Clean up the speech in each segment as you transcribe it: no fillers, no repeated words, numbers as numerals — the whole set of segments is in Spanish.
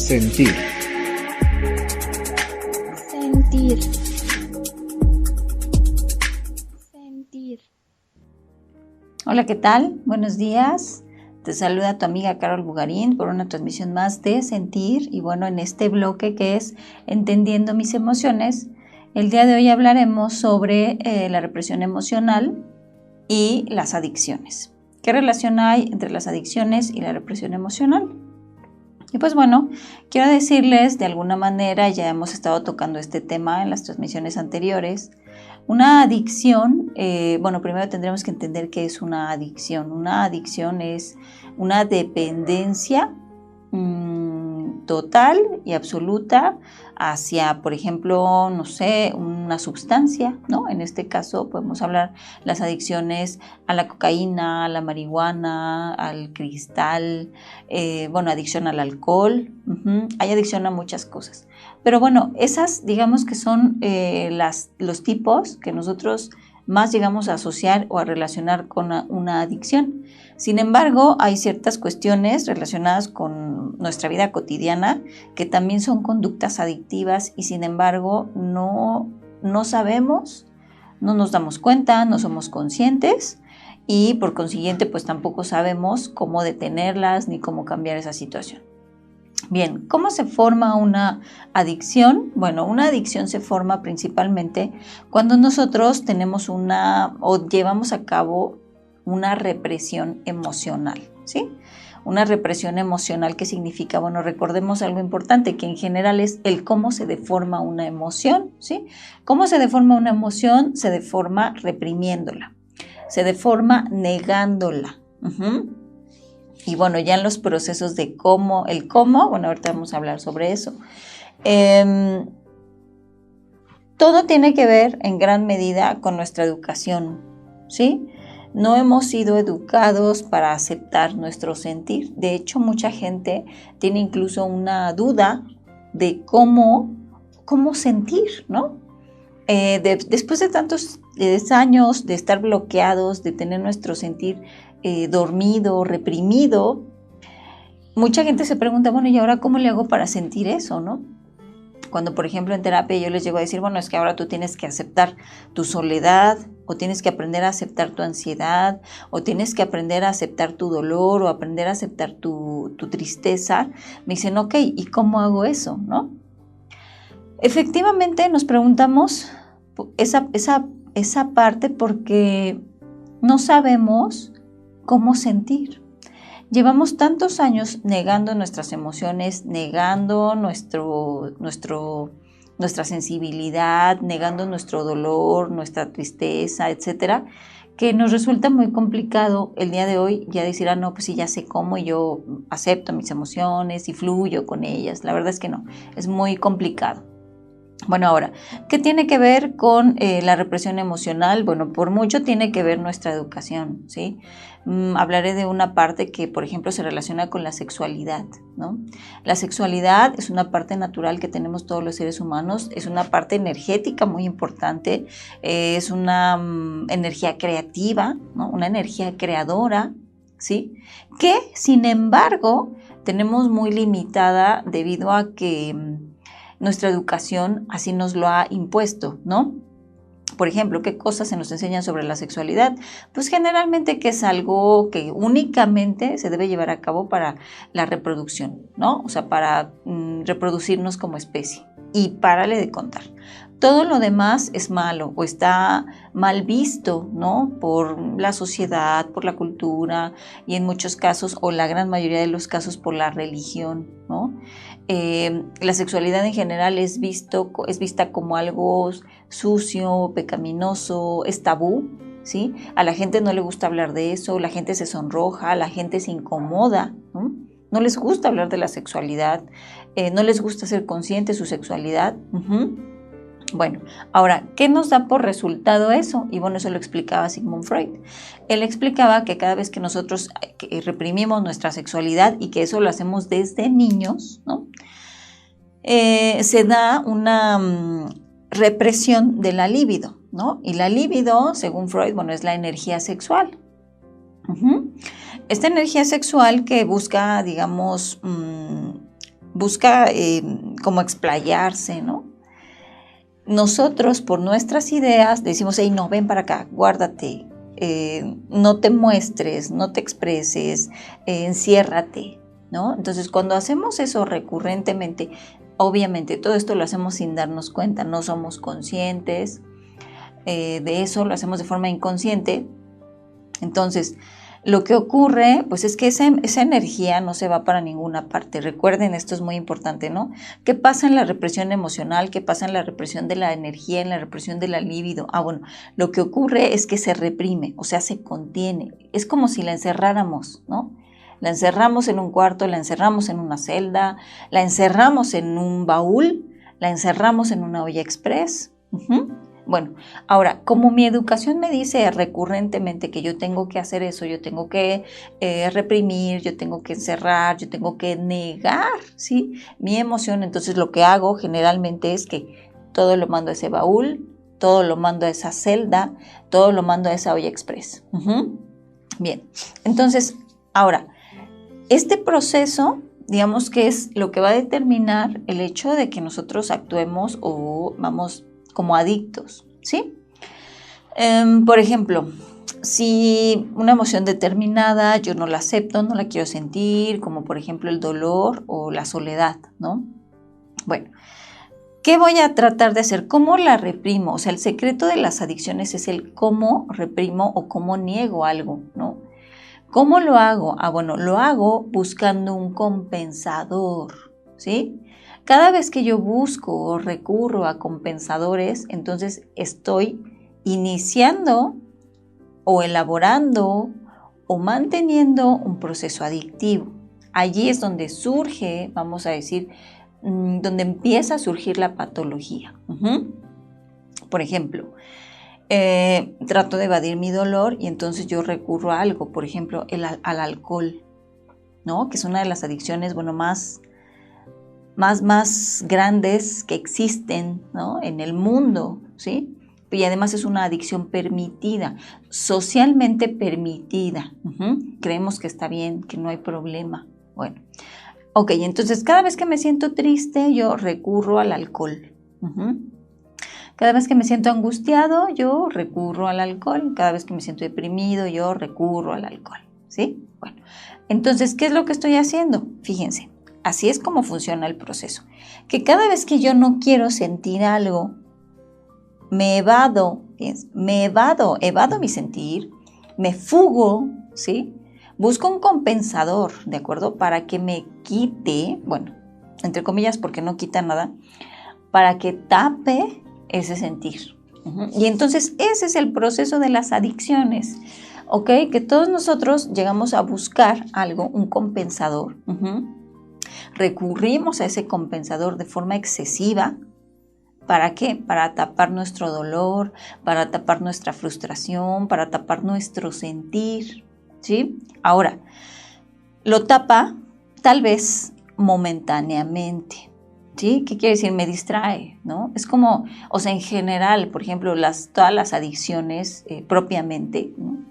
Sentir. Sentir. Sentir. Hola, ¿qué tal? Buenos días. Te saluda tu amiga Carol Bugarín por una transmisión más de Sentir. Y bueno, en este bloque que es Entendiendo mis emociones, el día de hoy hablaremos sobre la represión emocional y las adicciones. ¿Qué relación hay entre las adicciones y la represión emocional? Y pues bueno, quiero decirles de alguna manera, ya hemos estado tocando este tema en las transmisiones anteriores. Una adicción, primero tendremos que entender qué es una adicción. Una adicción es una dependencia total y absoluta hacia, por ejemplo, no sé, una sustancia, ¿no? En este caso podemos hablar las adicciones a la cocaína, a la marihuana, al cristal, adicción al alcohol, hay adicción a muchas cosas. Pero bueno, esas digamos que son los tipos que nosotros más llegamos a asociar o a relacionar con una adicción. Sin embargo, hay ciertas cuestiones relacionadas con nuestra vida cotidiana que también son conductas adictivas y sin embargo no sabemos, no nos damos cuenta, no somos conscientes y por consiguiente pues tampoco sabemos cómo detenerlas ni cómo cambiar esa situación. Bien, ¿cómo se forma una adicción? Bueno, una adicción se forma principalmente cuando nosotros tenemos o llevamos a cabo una represión emocional, ¿sí? Una represión emocional, ¿qué significa? Bueno, recordemos algo importante, que en general es el cómo se deforma una emoción, ¿sí? ¿Cómo se deforma una emoción? Se deforma reprimiéndola, se deforma negándola. Y bueno, ya en los procesos de cómo, ahorita vamos a hablar sobre eso. Todo tiene que ver en gran medida con nuestra educación, ¿sí? No hemos sido educados para aceptar nuestro sentir. De hecho, mucha gente tiene incluso una duda de cómo sentir, ¿no? Después de tantos años de estar bloqueados, de tener nuestro sentir dormido, reprimido, mucha gente se pregunta, bueno, ¿y ahora cómo le hago para sentir eso, no? Cuando, por ejemplo, en terapia yo les llego a decir, bueno, es que ahora tú tienes que aceptar tu soledad, o tienes que aprender a aceptar tu ansiedad, o tienes que aprender a aceptar tu dolor, o aprender a aceptar tu tristeza. Me dicen, ok, ¿y cómo hago eso, no? Efectivamente nos preguntamos esa parte porque no sabemos cómo sentir. Llevamos tantos años negando nuestras emociones, negando nuestra sensibilidad, negando nuestro dolor, nuestra tristeza, etcétera, que nos resulta muy complicado el día de hoy ya decir, no, pues sí, ya sé cómo y yo acepto mis emociones y fluyo con ellas. La verdad es que no, es muy complicado. Bueno, ahora, ¿qué tiene que ver con la represión emocional? Bueno, por mucho tiene que ver nuestra educación, ¿sí? Hablaré de una parte que, por ejemplo, se relaciona con la sexualidad, ¿no? La sexualidad es una parte natural que tenemos todos los seres humanos, es una parte energética muy importante, es una energía creativa, ¿no? Una energía creadora, ¿sí? Que, sin embargo, tenemos muy limitada debido a que nuestra educación así nos lo ha impuesto, ¿no? Por ejemplo, ¿qué cosas se nos enseñan sobre la sexualidad? Pues generalmente que es algo que únicamente se debe llevar a cabo para la reproducción, ¿no? O sea, para reproducirnos como especie. Y párale de contar. Todo lo demás es malo o está mal visto, ¿no? Por la sociedad, por la cultura y en muchos casos, o la gran mayoría de los casos, por la religión, ¿no? La sexualidad en general es vista como algo sucio, pecaminoso, es tabú, ¿sí? A la gente no le gusta hablar de eso, la gente se sonroja, la gente se incomoda, ¿no? No les gusta hablar de la sexualidad, no les gusta ser consciente de su sexualidad. Bueno, ahora, ¿qué nos da por resultado eso? Y bueno, eso lo explicaba Sigmund Freud. Él explicaba que cada vez que nosotros reprimimos nuestra sexualidad y que eso lo hacemos desde niños, ¿no? Se da una represión de la libido, ¿no? Y la libido, según Freud, bueno, es la energía sexual. Esta energía sexual que busca, digamos, busca como explayarse, ¿no? Nosotros, por nuestras ideas, decimos, hey, no, ven para acá, guárdate, no te muestres, no te expreses, enciérrate, ¿no? Entonces, cuando hacemos eso recurrentemente, obviamente todo esto lo hacemos sin darnos cuenta, no somos conscientes de eso, lo hacemos de forma inconsciente. Entonces, lo que ocurre, pues es que esa energía no se va para ninguna parte. Recuerden, esto es muy importante, ¿no? ¿Qué pasa en la represión emocional? ¿Qué pasa en la represión de la energía, en la represión de la libido? Bueno, lo que ocurre es que se reprime, o sea, se contiene. Es como si la encerráramos, ¿no? La encerramos en un cuarto, la encerramos en una celda, la encerramos en un baúl, la encerramos en una olla express. Bueno, ahora, como mi educación me dice recurrentemente que yo tengo que hacer eso, yo tengo que reprimir, yo tengo que encerrar, yo tengo que negar, ¿sí?, mi emoción, entonces lo que hago generalmente es que todo lo mando a ese baúl, todo lo mando a esa celda, todo lo mando a esa olla express. Bien, entonces, ahora, este proceso, digamos que es lo que va a determinar el hecho de que nosotros actuemos o vamos como adictos, ¿sí? Por ejemplo, si una emoción determinada yo no la acepto, no la quiero sentir, como por ejemplo el dolor o la soledad, ¿no? Bueno, ¿qué voy a tratar de hacer? ¿Cómo la reprimo? O sea, el secreto de las adicciones es el cómo reprimo o cómo niego algo, ¿no? ¿Cómo lo hago? Bueno, lo hago buscando un compensador, ¿sí? Cada vez que yo busco o recurro a compensadores, entonces estoy iniciando o elaborando o manteniendo un proceso adictivo. Allí es donde surge, vamos a decir, donde empieza a surgir la patología. Por ejemplo, trato de evadir mi dolor y entonces yo recurro a algo, por ejemplo, al alcohol, ¿no? Que es una de las adicciones, bueno, más grandes que existen, ¿no?, en el mundo, ¿sí? Y además es una adicción permitida, socialmente permitida. Creemos que está bien, que no hay problema. Bueno, ok, entonces cada vez que me siento triste, yo recurro al alcohol. Cada vez que me siento angustiado, yo recurro al alcohol. Cada vez que me siento deprimido, yo recurro al alcohol, ¿sí? Bueno, entonces, ¿qué es lo que estoy haciendo? Fíjense. Así es como funciona el proceso. Que cada vez que yo no quiero sentir algo, me evado mi sentir, me fugo, ¿sí? Busco un compensador, ¿de acuerdo? Para que me quite, bueno, entre comillas, porque no quita nada, para que tape ese sentir. Y entonces ese es el proceso de las adicciones, ¿ok? Que todos nosotros llegamos a buscar algo, un compensador. Recurrimos a ese compensador de forma excesiva. ¿Para qué? Para tapar nuestro dolor, para tapar nuestra frustración, para tapar nuestro sentir, ¿sí? Ahora, lo tapa tal vez momentáneamente, ¿sí? ¿Qué quiere decir? Me distrae, ¿no? Es como, o sea, en general, por ejemplo, todas las adicciones propiamente, ¿no?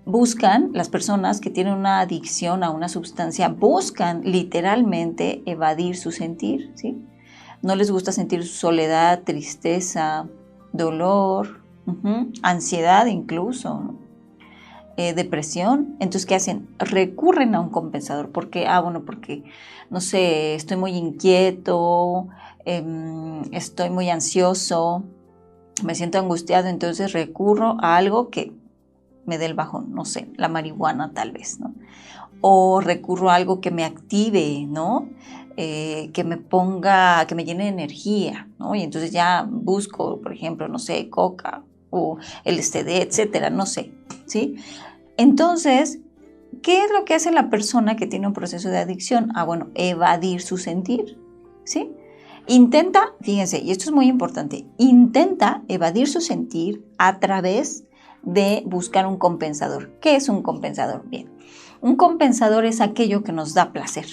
Buscan, las personas que tienen una adicción a una sustancia, buscan literalmente evadir su sentir, ¿sí? No les gusta sentir soledad, tristeza, dolor, ansiedad incluso, ¿no? Depresión. Entonces, ¿qué hacen? Recurren a un compensador. ¿Por qué? Porque, no sé, estoy muy inquieto, estoy muy ansioso, me siento angustiado, entonces recurro a algo que me dé el bajón, no sé, la marihuana tal vez, ¿no? O recurro a algo que me active, ¿no? Que me ponga, que me llene de energía, ¿no? Y entonces ya busco, por ejemplo, no sé, coca o LSD, etcétera, no sé, ¿sí? Entonces, ¿qué es lo que hace la persona que tiene un proceso de adicción? Bueno, evadir su sentir, ¿sí? Intenta, fíjense, y esto es muy importante, intenta evadir su sentir a través de buscar un compensador. ¿Qué es un compensador? Bien, un compensador es aquello que nos da placer,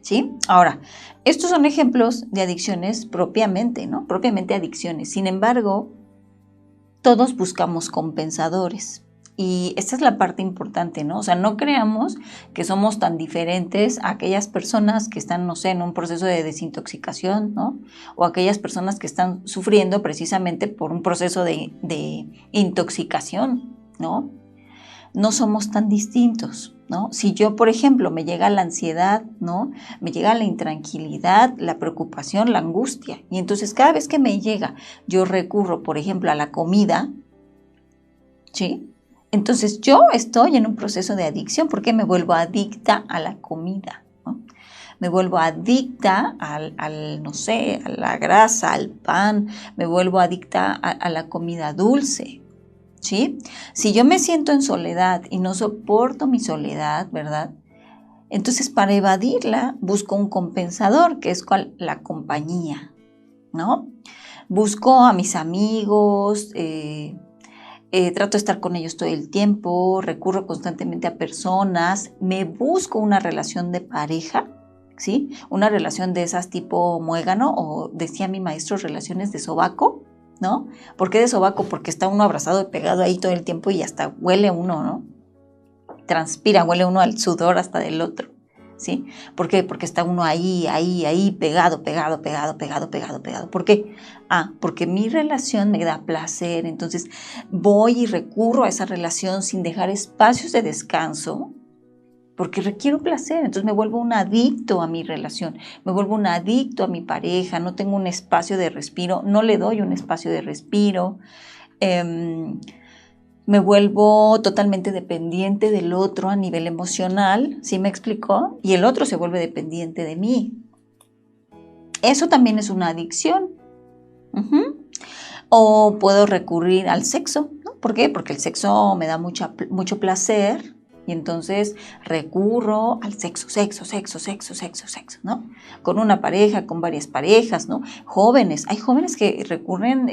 ¿sí? Ahora, estos son ejemplos de adicciones propiamente, ¿no? Propiamente adicciones. Sin embargo, todos buscamos compensadores Y esta es la parte importante, ¿no? O sea, no creamos que somos tan diferentes a aquellas personas que están, no sé, en un proceso de desintoxicación, ¿no? O aquellas personas que están sufriendo precisamente por un proceso de intoxicación, ¿no? No somos tan distintos, ¿no? Si yo, por ejemplo, me llega la ansiedad, ¿no? Me llega la intranquilidad, la preocupación, la angustia, y entonces cada vez que me llega, yo recurro, por ejemplo, a la comida, ¿sí? Entonces yo estoy en un proceso de adicción porque me vuelvo adicta a la comida, ¿no? Me vuelvo adicta no sé, a la grasa, al pan, me vuelvo adicta a la comida dulce, ¿sí? Si yo me siento en soledad y no soporto mi soledad, ¿verdad? Entonces para evadirla busco un compensador, que es la compañía, ¿no? Busco a mis amigos, trato de estar con ellos todo el tiempo, recurro constantemente a personas, me busco una relación de pareja, ¿sí? Una relación de esas tipo muégano, o decía mi maestro, relaciones de sobaco, ¿no? ¿Por qué de sobaco? Porque está uno abrazado y pegado ahí todo el tiempo y hasta huele uno, ¿no? Transpira, huele uno al sudor hasta del otro, ¿sí? ¿Por qué? Porque está uno ahí, pegado. ¿Por qué? Porque mi relación me da placer, entonces voy y recurro a esa relación sin dejar espacios de descanso, porque requiero placer, entonces me vuelvo un adicto a mi relación, me vuelvo un adicto a mi pareja, no tengo un espacio de respiro, no le doy un espacio de respiro, me vuelvo totalmente dependiente del otro a nivel emocional, ¿sí me explicó? Y el otro se vuelve dependiente de mí. Eso también es una adicción. O puedo recurrir al sexo, ¿no? ¿Por qué? Porque el sexo me da mucho placer y entonces recurro al sexo, ¿no? Con una pareja, con varias parejas, ¿no? Jóvenes, hay jóvenes que recurren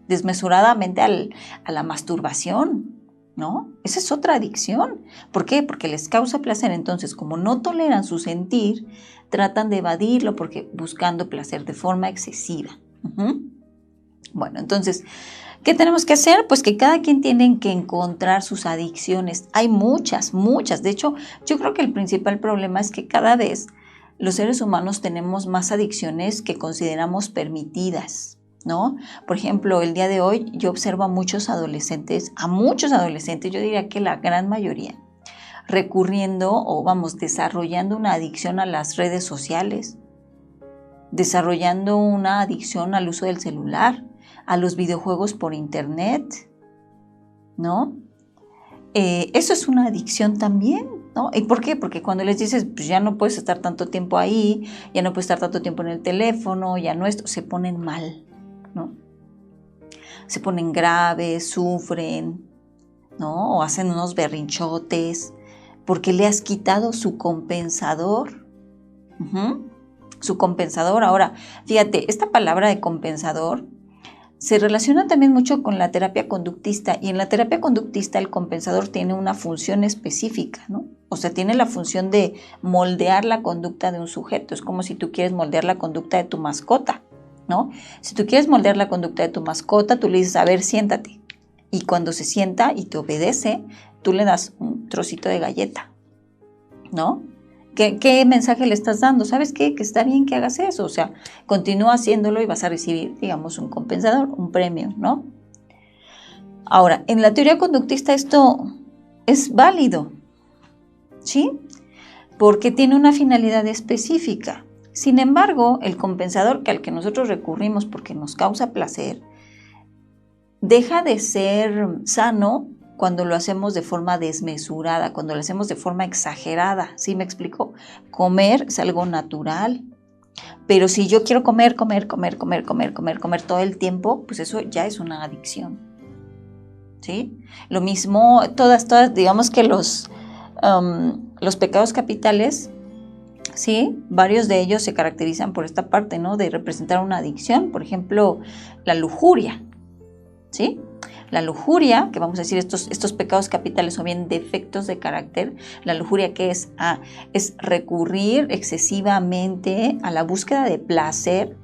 desmesuradamente a la masturbación, ¿no? Esa es otra adicción. ¿Por qué? Porque les causa placer. Entonces, como no toleran su sentir, tratan de evadirlo buscando placer de forma excesiva. Bueno, entonces, ¿qué tenemos que hacer? Pues que cada quien tiene que encontrar sus adicciones. Hay muchas. De hecho, yo creo que el principal problema es que cada vez los seres humanos tenemos más adicciones que consideramos permitidas, ¿no? Por ejemplo, el día de hoy yo observo a muchos adolescentes, yo diría que la gran mayoría, recurriendo desarrollando una adicción a las redes sociales, desarrollando una adicción al uso del celular, a los videojuegos por internet, ¿no? Eso es una adicción también, ¿no? ¿Y por qué? Porque cuando les dices, pues ya no puedes estar tanto tiempo ahí, ya no puedes estar tanto tiempo en el teléfono, ya no se ponen mal, ¿no? Se ponen graves, sufren, ¿no? O hacen unos berrinchotes, porque le has quitado su compensador. Su compensador. Ahora, fíjate, esta palabra de compensador se relaciona también mucho con la terapia conductista, y en la terapia conductista el compensador tiene una función específica, ¿no? O sea, tiene la función de moldear la conducta de un sujeto. Es como si tú quieres moldear la conducta de tu mascota, ¿no? Si tú quieres moldear la conducta de tu mascota, tú le dices, a ver, siéntate. Y cuando se sienta y te obedece, tú le das un trocito de galleta, ¿no? ¿Qué mensaje le estás dando? ¿Sabes qué? Que está bien que hagas eso. O sea, continúa haciéndolo y vas a recibir, digamos, un compensador, un premio, ¿no? Ahora, en la teoría conductista esto es válido, ¿sí? Porque tiene una finalidad específica. Sin embargo, el compensador al que nosotros recurrimos porque nos causa placer, deja de ser sano cuando lo hacemos de forma desmesurada, cuando lo hacemos de forma exagerada. ¿Sí me explico? Comer es algo natural, pero si yo quiero comer todo el tiempo, pues eso ya es una adicción, ¿sí? Lo mismo, todas, digamos que los pecados capitales, ¿sí? Varios de ellos se caracterizan por esta parte, ¿no? De representar una adicción. Por ejemplo, la lujuria, ¿sí? La lujuria, que vamos a decir estos pecados capitales son bien defectos de carácter. La lujuria, ¿qué es? Es recurrir excesivamente a la búsqueda de placer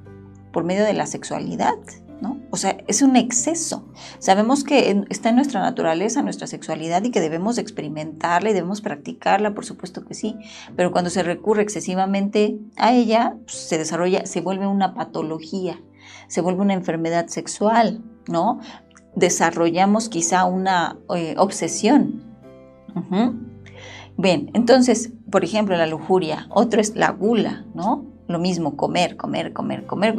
por medio de la sexualidad, ¿no? O sea, es un exceso. Sabemos que está en nuestra naturaleza, nuestra sexualidad y que debemos experimentarla y debemos practicarla, por supuesto que sí. Pero cuando se recurre excesivamente a ella, pues, se desarrolla, se vuelve una patología, se vuelve una enfermedad sexual, ¿no? Desarrollamos quizá una obsesión. Bien, entonces, por ejemplo, la lujuria. Otro es la gula, ¿no? Lo mismo, comer.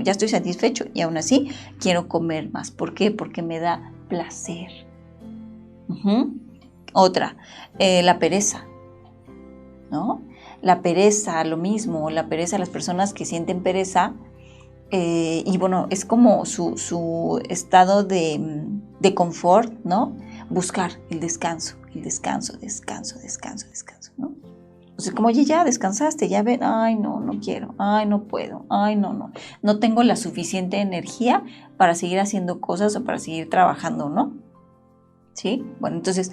Ya estoy satisfecho y aún así quiero comer más. ¿Por qué? Porque me da placer. Otra, la pereza, ¿no? La pereza, lo mismo. La pereza, las personas que sienten pereza, y bueno, es como su estado de confort, ¿no? Buscar el descanso, ¿no? O sea, como, oye, ya descansaste, ya ven, ay, no quiero, ay, no puedo, ay, no tengo la suficiente energía para seguir haciendo cosas o para seguir trabajando, ¿no? ¿Sí? Bueno, entonces,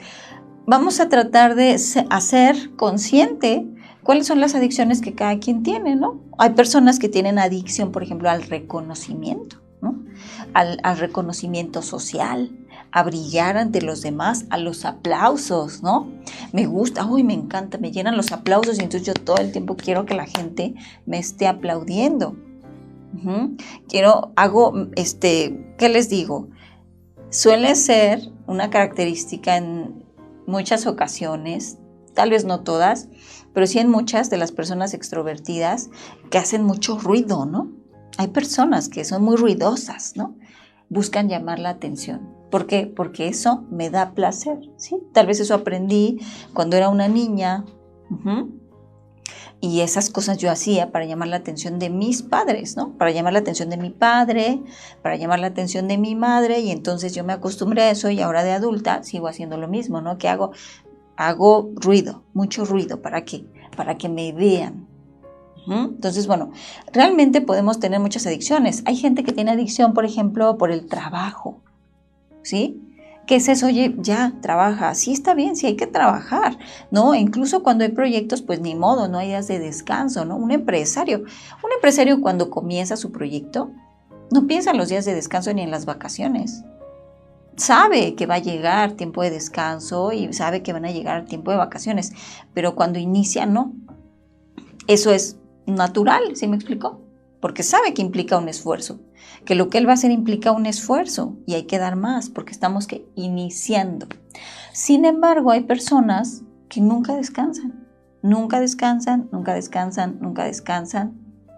vamos a tratar de hacer consciente cuáles son las adicciones que cada quien tiene, ¿no? Hay personas que tienen adicción, por ejemplo, al reconocimiento, ¿no? Al reconocimiento social, a brillar ante los demás, a los aplausos, ¿no? Me gusta, uy, me encanta, me llenan los aplausos y entonces yo todo el tiempo quiero que la gente me esté aplaudiendo. ¿Qué les digo? Suele ser una característica en muchas ocasiones, tal vez no todas, pero sí en muchas de las personas extrovertidas que hacen mucho ruido, ¿no? Hay personas que son muy ruidosas, ¿no? Buscan llamar la atención. ¿Por qué? Porque eso me da placer, ¿sí? Tal vez eso aprendí cuando era una niña, y esas cosas yo hacía para llamar la atención de mis padres, ¿no? Para llamar la atención de mi padre, para llamar la atención de mi madre, y entonces yo me acostumbré a eso y ahora de adulta sigo haciendo lo mismo, ¿no? ¿Qué hago? Hago ruido, mucho ruido. ¿Para qué? Para que me vean. Entonces, bueno, realmente podemos tener muchas adicciones. Hay gente que tiene adicción, por ejemplo, por el trabajo, ¿sí? ¿Qué es eso? Oye, ya, trabaja. Sí, está bien, sí hay que trabajar, ¿no? Incluso cuando hay proyectos, pues ni modo, no hay días de descanso, ¿no? Un empresario cuando comienza su proyecto, no piensa en los días de descanso ni en las vacaciones. Sabe que va a llegar tiempo de descanso y sabe que van a llegar tiempo de vacaciones, pero cuando inicia, no. Eso es natural, ¿sí me explico? Porque sabe que implica un esfuerzo, que lo que él va a hacer implica un esfuerzo y hay que dar más porque estamos iniciando. Sin embargo, hay personas que nunca descansan,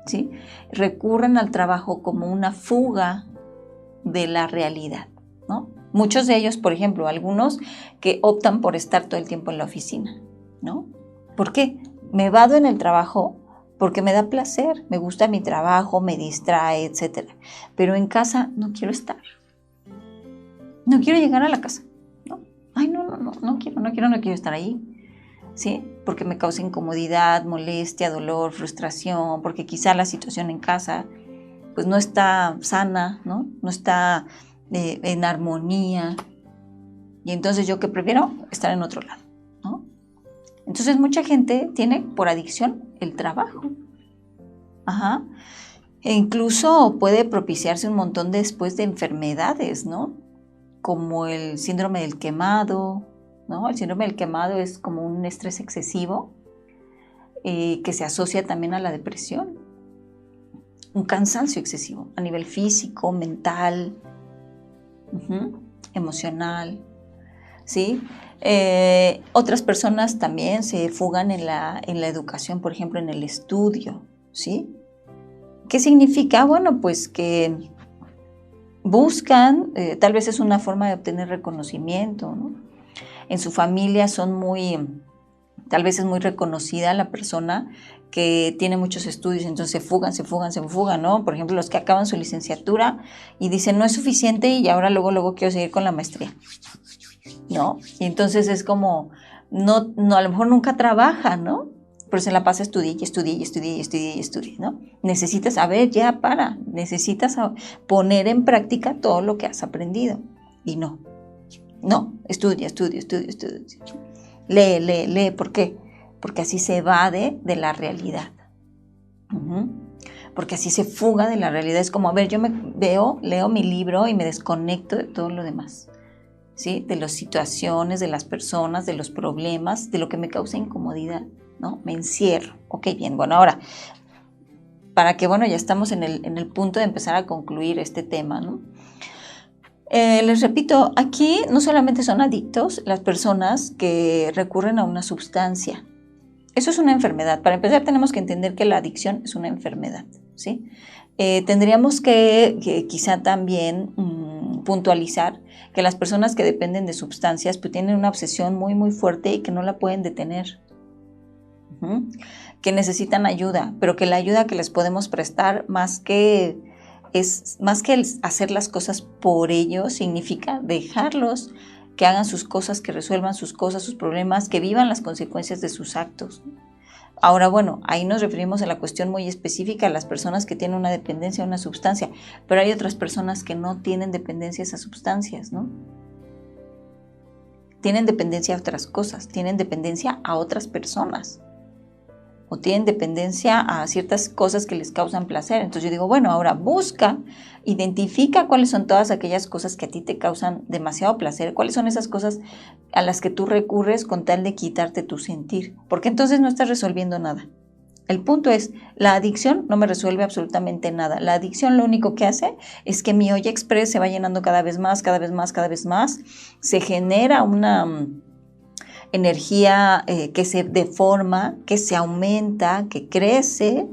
¿sí? Recurren al trabajo como una fuga de la realidad, ¿no? Muchos de ellos, por ejemplo, algunos que optan por estar todo el tiempo en la oficina, ¿no? ¿Por qué? Me evado en el trabajo porque me da placer, me gusta mi trabajo, me distrae, etc. Pero en casa no quiero estar. No quiero llegar a la casa, ¿no? Ay, no quiero estar ahí, ¿sí? Porque me causa incomodidad, molestia, dolor, frustración, porque quizá la situación en casa pues no está sana, ¿no? No está en armonía. Y entonces yo que prefiero estar en otro lado, ¿no? Entonces mucha gente tiene por adicción el trabajo. E incluso puede propiciarse un montón después de enfermedades, ¿no? Como el síndrome del quemado, ¿no? El síndrome del quemado es como un estrés excesivo que se asocia también a la depresión. Un cansancio excesivo a nivel físico, mental, emocional, ¿sí? Otras personas también se fugan en la educación, por ejemplo, en el estudio, ¿sí? ¿Qué significa? Bueno, pues que buscan, tal vez es una forma de obtener reconocimiento, ¿no? En su familia tal vez es muy reconocida la persona que tiene muchos estudios, entonces se fugan, ¿no? Por ejemplo, los que acaban su licenciatura y dicen no es suficiente y ahora luego quiero seguir con la maestría, ¿no? Y entonces es como, no, a lo mejor nunca trabaja, ¿no? Pero se la pasa estudie, ¿no? Necesitas necesitas poner en práctica todo lo que has aprendido. Y no, estudia. Lee, ¿por qué? Porque así se evade de la realidad. porque así se fuga de la realidad. Es como, a ver, yo me leo mi libro y me desconecto de todo lo demás, ¿sí? De las situaciones, de las personas, de los problemas, de lo que me causa incomodidad, ¿no? Me encierro. Ok, bien, bueno, ahora, para que, bueno, ya estamos en el punto de empezar a concluir este tema, ¿no? Les repito, aquí no solamente son adictos las personas que recurren a una sustancia. Eso es una enfermedad. Para empezar, tenemos que entender que la adicción es una enfermedad, ¿sí? Tendríamos que quizá también puntualizar que las personas que dependen de sustancias pues tienen una obsesión muy, muy fuerte y que no la pueden detener. Que necesitan ayuda, pero que la ayuda que les podemos prestar más que hacer las cosas por ellos, significa dejarlos que hagan sus cosas, que resuelvan sus cosas, sus problemas, que vivan las consecuencias de sus actos. Ahora, bueno, ahí nos referimos a la cuestión muy específica a las personas que tienen una dependencia a una sustancia, pero hay otras personas que no tienen dependencia a esas sustancias, ¿no? Tienen dependencia a otras cosas, tienen dependencia a otras personas, o tienen dependencia a ciertas cosas que les causan placer. Entonces yo digo, bueno, ahora identifica cuáles son todas aquellas cosas que a ti te causan demasiado placer, cuáles son esas cosas a las que tú recurres con tal de quitarte tu sentir, porque entonces no estás resolviendo nada. El punto es, la adicción no me resuelve absolutamente nada. La adicción lo único que hace es que mi olla express se va llenando cada vez más, cada vez más, cada vez más. Se genera una energía que se deforma, que se aumenta, que crece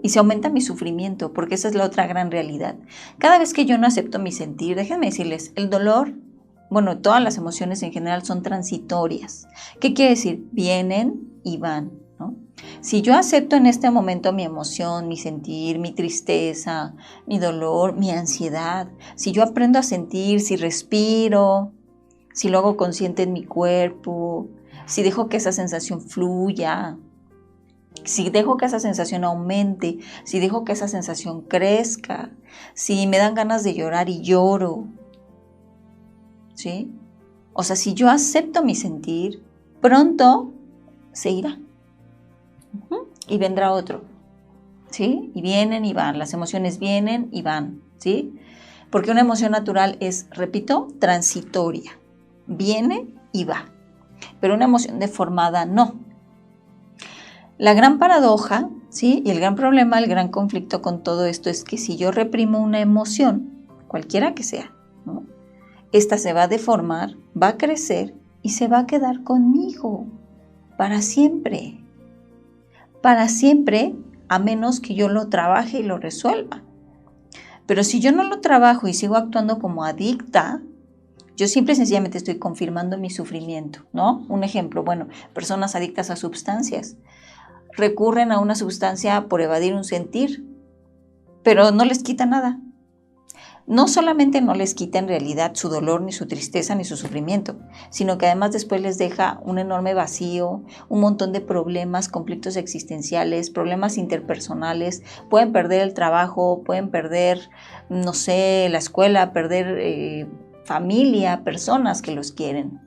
y se aumenta mi sufrimiento, porque esa es la otra gran realidad. Cada vez que yo no acepto mi sentir, déjenme decirles, el dolor, bueno, todas las emociones en general son transitorias. ¿Qué quiere decir? Vienen y van, ¿no? Si yo acepto en este momento mi emoción, mi sentir, mi tristeza, mi dolor, mi ansiedad, si yo aprendo a sentir, si respiro, si lo hago consciente en mi cuerpo, si dejo que esa sensación fluya, si dejo que esa sensación aumente, si dejo que esa sensación crezca, si me dan ganas de llorar y lloro, ¿sí? O sea, si yo acepto mi sentir, pronto se irá. Y vendrá otro, ¿sí? Y vienen y van, las emociones vienen y van, ¿sí? Porque una emoción natural es, repito, transitoria. Viene y va, pero una emoción deformada no. La gran paradoja, ¿sí? Y el gran problema, el gran conflicto con todo esto es que si yo reprimo una emoción, cualquiera que sea, ¿no? Esta se va a deformar, va a crecer y se va a quedar conmigo para siempre. Para siempre, a menos que yo lo trabaje y lo resuelva. Pero si yo no lo trabajo y sigo actuando como adicta, yo simple y sencillamente estoy confirmando mi sufrimiento, ¿no? Un ejemplo, bueno, personas adictas a sustancias recurren a una sustancia por evadir un sentir, pero no les quita nada. No solamente no les quita en realidad su dolor, ni su tristeza, ni su sufrimiento, sino que además después les deja un enorme vacío, un montón de problemas, conflictos existenciales, problemas interpersonales, pueden perder el trabajo, pueden perder, no sé, la escuela, perder familia, personas que los quieren.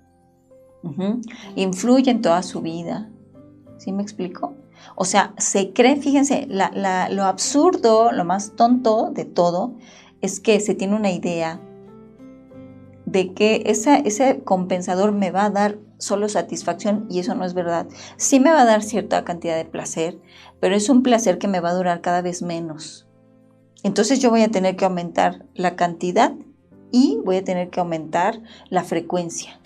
Influye en toda su vida. ¿Sí me explico? O sea, se cree, fíjense, lo absurdo, lo más tonto de todo, es que se tiene una idea de que ese compensador me va a dar solo satisfacción, y eso no es verdad. Sí me va a dar cierta cantidad de placer, pero es un placer que me va a durar cada vez menos. Entonces yo voy a tener que aumentar la cantidad y voy a tener que aumentar la frecuencia.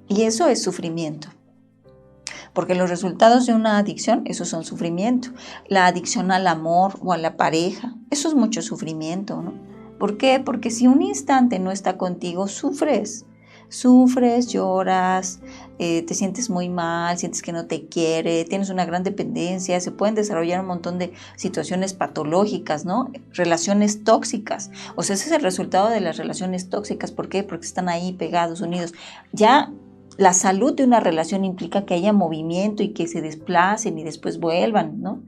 Y eso es sufrimiento. Porque los resultados de una adicción, esos son sufrimiento. La adicción al amor o a la pareja, eso es mucho sufrimiento, ¿no? ¿Por qué? Porque si un instante no está contigo, sufres, lloras, te sientes muy mal, sientes que no te quiere, tienes una gran dependencia, se pueden desarrollar un montón de situaciones patológicas, ¿no? Relaciones tóxicas, o sea, ese es el resultado de las relaciones tóxicas. ¿Por qué? Porque están ahí pegados, unidos. Ya la salud de una relación implica que haya movimiento y que se desplacen y después vuelvan, ¿no?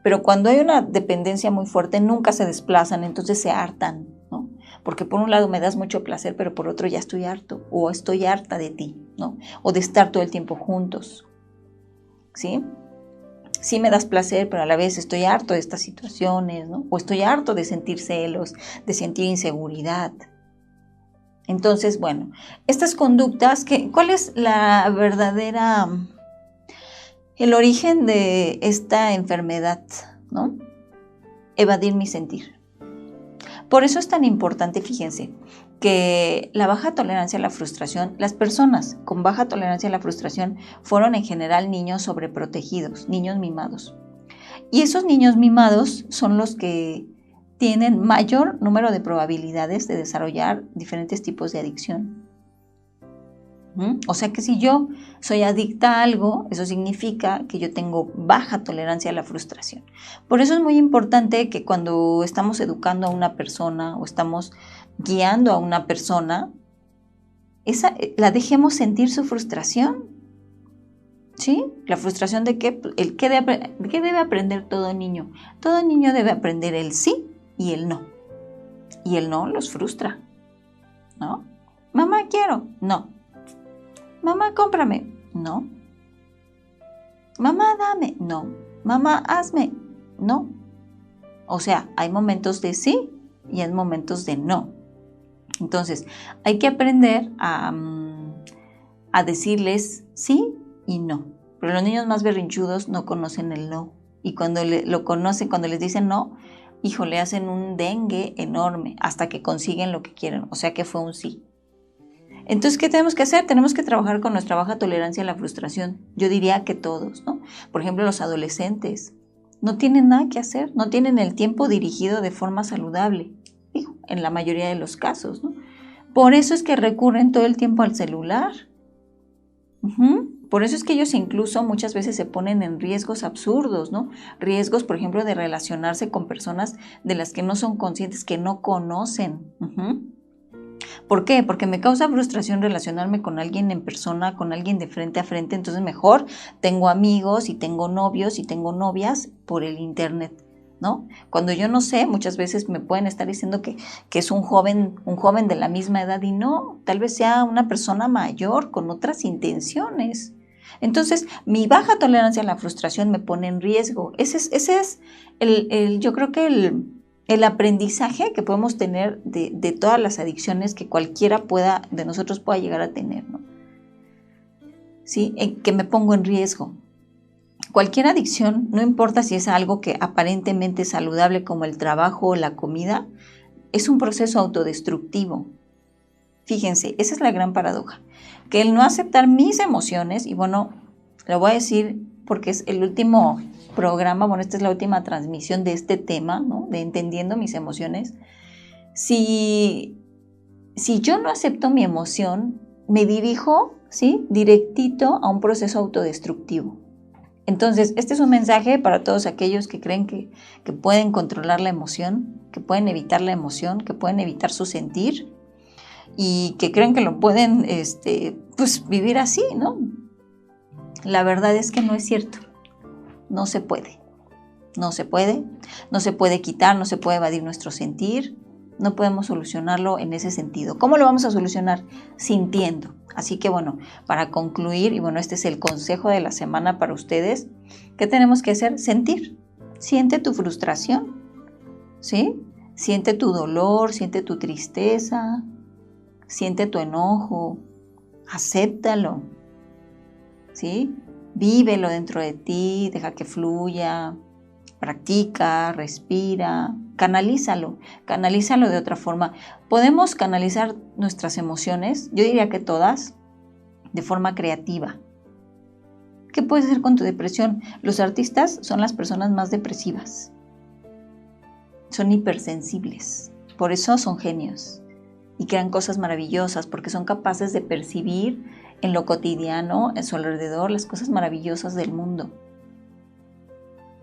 Pero cuando hay una dependencia muy fuerte, nunca se desplazan, entonces se hartan, ¿no? Porque por un lado me das mucho placer, pero por otro ya estoy harto, o estoy harta de ti, ¿no? O de estar todo el tiempo juntos, ¿sí? Sí me das placer, pero a la vez estoy harto de estas situaciones, ¿no? O estoy harto de sentir celos, de sentir inseguridad. Entonces, bueno, estas conductas, ¿cuál es el origen de esta enfermedad, ¿no? Evadir mi sentir. Por eso es tan importante, fíjense, que la baja tolerancia a la frustración, las personas con baja tolerancia a la frustración fueron en general niños sobreprotegidos, niños mimados. Y esos niños mimados son los que tienen mayor número de probabilidades de desarrollar diferentes tipos de adicción. O sea que si yo soy adicta a algo, eso significa que yo tengo baja tolerancia a la frustración. Por eso es muy importante que cuando estamos educando a una persona o estamos guiando a una persona, la dejemos sentir su frustración. ¿Sí? La frustración de ¿qué debe aprender todo niño? Todo niño debe aprender el sí y el no. Y el no los frustra, ¿no? Mamá, quiero. No. Mamá, cómprame. No. Mamá, dame. No. Mamá, hazme. No. O sea, hay momentos de sí y hay momentos de no. Entonces, hay que aprender a decirles sí y no. Pero los niños más berrinchudos no conocen el no. Y cuando lo conocen, cuando les dicen no, híjole, hacen un dengue enorme hasta que consiguen lo que quieren. O sea que fue un sí. Entonces, ¿qué tenemos que hacer? Tenemos que trabajar con nuestra baja tolerancia a la frustración. Yo diría que todos, ¿no? Por ejemplo, los adolescentes no tienen nada que hacer, no tienen el tiempo dirigido de forma saludable, digo, en la mayoría de los casos, ¿no? Por eso es que recurren todo el tiempo al celular. Por eso es que ellos incluso muchas veces se ponen en riesgos absurdos, ¿no? Riesgos, por ejemplo, de relacionarse con personas de las que no son conscientes, que no conocen. ¿Por qué? Porque me causa frustración relacionarme con alguien en persona, con alguien de frente a frente, entonces mejor tengo amigos y tengo novios y tengo novias por el internet, ¿no? Cuando yo no sé, muchas veces me pueden estar diciendo que es un joven de la misma edad y no, tal vez sea una persona mayor con otras intenciones. Entonces, mi baja tolerancia a la frustración me pone en riesgo. Ese es yo creo que el aprendizaje que podemos tener de todas las adicciones que cualquiera de nosotros pueda llegar a tener, ¿no? ¿Sí? Que me pongo en riesgo. Cualquier adicción, no importa si es algo que aparentemente es saludable como el trabajo o la comida, es un proceso autodestructivo. Fíjense, esa es la gran paradoja. Que el no aceptar mis emociones, y bueno, lo voy a decir porque es el último programa, bueno, esta es la última transmisión de este tema, ¿no? De entendiendo mis emociones. Si yo no acepto mi emoción, me dirijo, ¿sí? Directito a un proceso autodestructivo. Entonces, este es un mensaje para todos aquellos que creen que pueden controlar la emoción, que pueden evitar la emoción, que pueden evitar su sentir y que creen que lo pueden pues, vivir así, ¿no? La verdad es que no es cierto. No se puede. No se puede. No se puede quitar, no se puede evadir nuestro sentir. No podemos solucionarlo en ese sentido. ¿Cómo lo vamos a solucionar? Sintiendo. Así que bueno, para concluir, y bueno, este es el consejo de la semana para ustedes, ¿qué tenemos que hacer? Sentir. Siente tu frustración, ¿sí? Siente tu dolor, siente tu tristeza, siente tu enojo, acéptalo, ¿sí? Vívelo dentro de ti, deja que fluya, practica, respira, canalízalo de otra forma. Podemos canalizar nuestras emociones, yo diría que todas, de forma creativa. ¿Qué puedes hacer con tu depresión? Los artistas son las personas más depresivas. Son hipersensibles, por eso son genios y crean cosas maravillosas, porque son capaces de percibir en lo cotidiano, en su alrededor, las cosas maravillosas del mundo.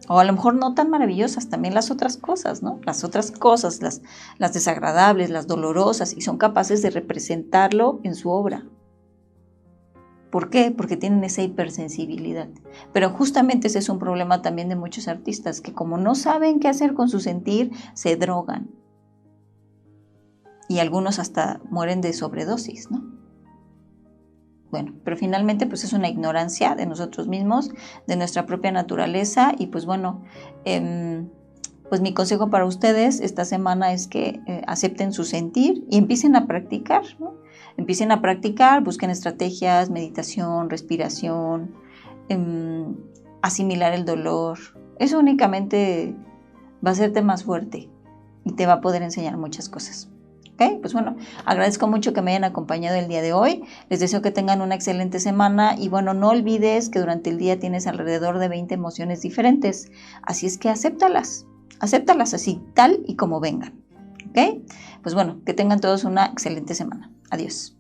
O a lo mejor no tan maravillosas, también las otras cosas, ¿no? Las otras cosas, las desagradables, las dolorosas, y son capaces de representarlo en su obra. ¿Por qué? Porque tienen esa hipersensibilidad. Pero justamente ese es un problema también de muchos artistas, que como no saben qué hacer con su sentir, se drogan. Y algunos hasta mueren de sobredosis, ¿no? Bueno, pero finalmente pues es una ignorancia de nosotros mismos, de nuestra propia naturaleza y pues bueno, pues mi consejo para ustedes esta semana es que acepten su sentir y empiecen a practicar, ¿no? Empiecen a practicar, busquen estrategias, meditación, respiración, asimilar el dolor. Eso únicamente va a hacerte más fuerte y te va a poder enseñar muchas cosas. ¿Ok? Pues bueno, agradezco mucho que me hayan acompañado el día de hoy. Les deseo que tengan una excelente semana y bueno, no olvides que durante el día tienes alrededor de 20 emociones diferentes. Así es que acéptalas así, tal y como vengan. ¿Ok? Pues bueno, que tengan todos una excelente semana. Adiós.